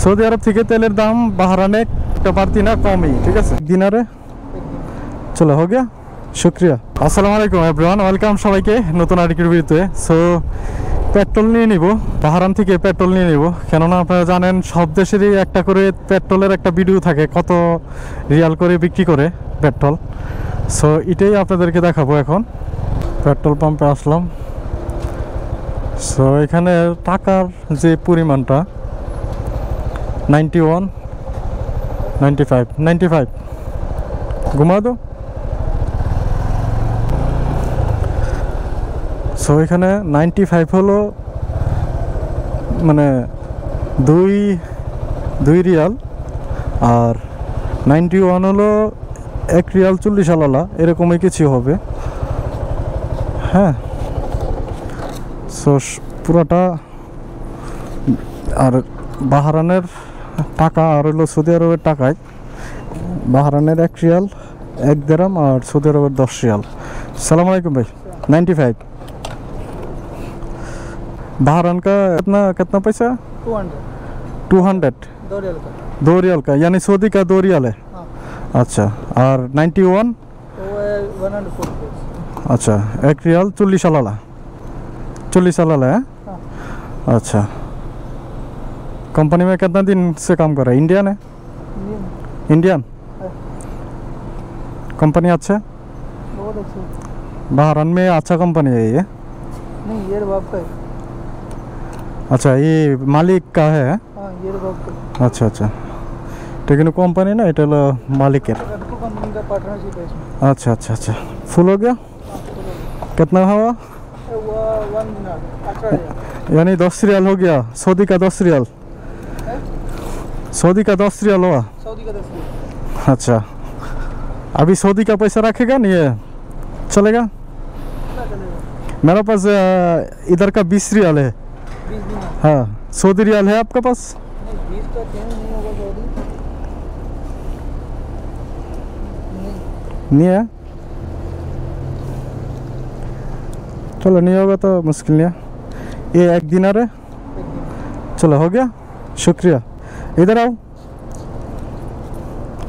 Saudi আরব থেকে তেলের দাম বাহরানে একটা বাড়তি না কমই, ঠিক আছে। দিনারে চলো হো গিয়া, শুক্রিয়া। আসসালামু আলাইকুম এভরিওয়ান, ওয়েলকাম সবাইকে নতুন আরেকটি ভিডিওতে। সো পেট্রোল নিয়ে নিব, বাহরান থেকে পেট্রোল নিয়ে নিব, কেননা আপনারা জানেন সব দেশেরই একটা করে পেট্রোলের একটা ভিডিও থাকে, কত রিয়াল করে বিক্রি করে পেট্রোল। সো এটাই আপনাদেরকে দেখাবো। এখন পেট্রোল পাম্পে আসলাম। সো এখানে টাকার যে পরিমাণটা 91, 95 ঘুমা দো। সো এখানে 95 হলো মানে দুই রিয়াল, আর 91 হলো 1 রিয়াল 40 আলালা, এরকমই কিছু হবে। হ্যাঁ, সো পুরোটা। আর বাহরানের টাকা আর হলো সৌদি আরবের টাকায়, বাহরানের 1 রিয়াল 1 দিরহাম আর সৌদি আরবের 10 রিয়াল। সালাম আলাইকুम भाई। 95 बहरान का कितना पैसा? 200 2 रियाल का, यानी सऊदी का 2 रियाल है। हाँ। अच्छा, और 91 अच्छा 1 रियाल 40 आलाला है। हाँ। अच्छा, कंपनी में कितना दिन से काम कर रहा है? इंडियन है? इंडियन कंपनी अच्छा है, बहुत अच्छा। बहरान में अच्छा कंपनी है ये? नहीं, ये बाप का है। अच्छा, ये मालिक का है? हाँ, ये बाप का। अच्छा अच्छा, लेकिन कंपनी ना এটা হলো মালিকের कंपनी का पार्टनरशिप है इसमें। अच्छा अच्छा अच्छा, फुल हो गया? कितना हुआ? 1 दिनार 18 रियाल, यानी 10 रियाल हो गया। सऊदी का 10 रियाल, सऊदी का 10 रियाल हुआ। सऊदी का 10 रियाल। अच्छा, अभी सऊदी का पैसा रखेगा नहीं है, चलेगा? मेरा पास इधर का 20 रियाल है। 20 दिनार? हाँ, सऊदी रियाल है आपका पास? नहीं, 20 का चेंज नहीं होगा सऊदी। नहीं है, चलो नहीं होगा तो मुश्किल नहीं है। ये 1 दिनार है। चलो हो गया, शुक्रिया। इधर आओ,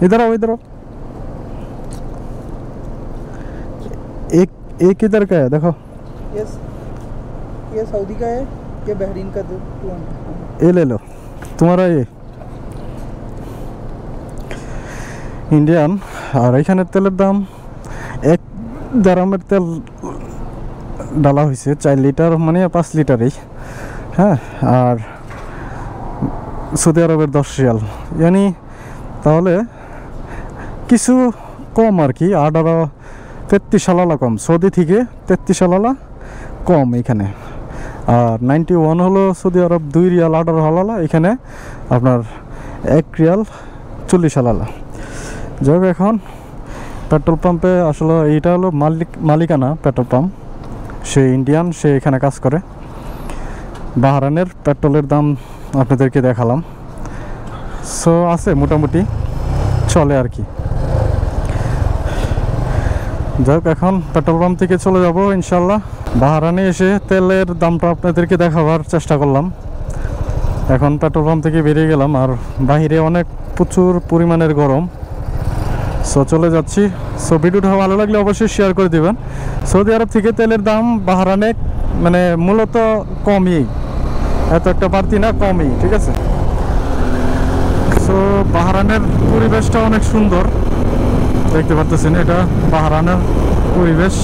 इधर आओ, इधर आओ। एक इधर का है, देखो। ये सऊदी का है, ये बहरीन का 200। ये ले लो, तुम्हारा ये इंडियन। और এখানে তেলের দাম 1 দিরহামের তেল ডালা হয়েছে 4 লিটার, মানে 5 লিটারই। হ্যাঁ, আর সৌদি আরবের 10 রিয়াল, यानी তাহলে কিছু কম আর কি, 33 আলালা কম, সৌদি থেকে 33 আলালা কম এখানে। আর 91 হলো সৌদি আরব 2 রিয়াল 18 আলালা, এখানে আপনার 1 রিয়াল 40 আলালা। যাই হোক, এখন পেট্রোল পাম্পে আসলে এইটা হলো মালিকানা পেট্রোল পাম্প, সে ইন্ডিয়ান, সে এখানে কাজ করে। বাহরানের পেট্রোলের দাম আপনাদেরকে দেখালাম। সো আছে মোটামুটি, চলে আর কি। যাই হোক, এখন পেট্রোল পাম্প থেকে চলে যাব ইনশাল্লাহ। বাহরানে এসে তেলের দামটা আপনাদেরকে দেখাবার চেষ্টা করলাম। এখন পেট্রোল পাম্প থেকে বেরিয়ে গেলাম, আর বাহিরে অনেক প্রচুর পরিমাণের গরম। সো চলে যাচ্ছি। সো ভিডিওটা ভালো লাগলে অবশ্যই শেয়ার করে দেবেন। সৌদি আরব থেকে তেলের দাম বাহরানে মানে মূলত কমই, এত একটা বাড়তি না, কমই, ঠিক আছে। সো বাহরানের পরিবেশটা অনেক সুন্দর, দেখতে পাচ্ছেন, এটা বাহরানের পরিবেশ।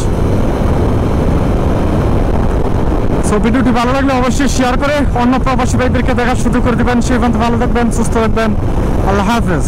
সো ভিডিওটি ভালো লাগলে অবশ্যই শেয়ার করে অন্য প্রবাসী ভাইদেরকে দেখার সুযোগ করে দেবেন। সেই পর্যন্ত ভালো থাকবেন, সুস্থ থাকবেন, আল্লাহ হাফেজ।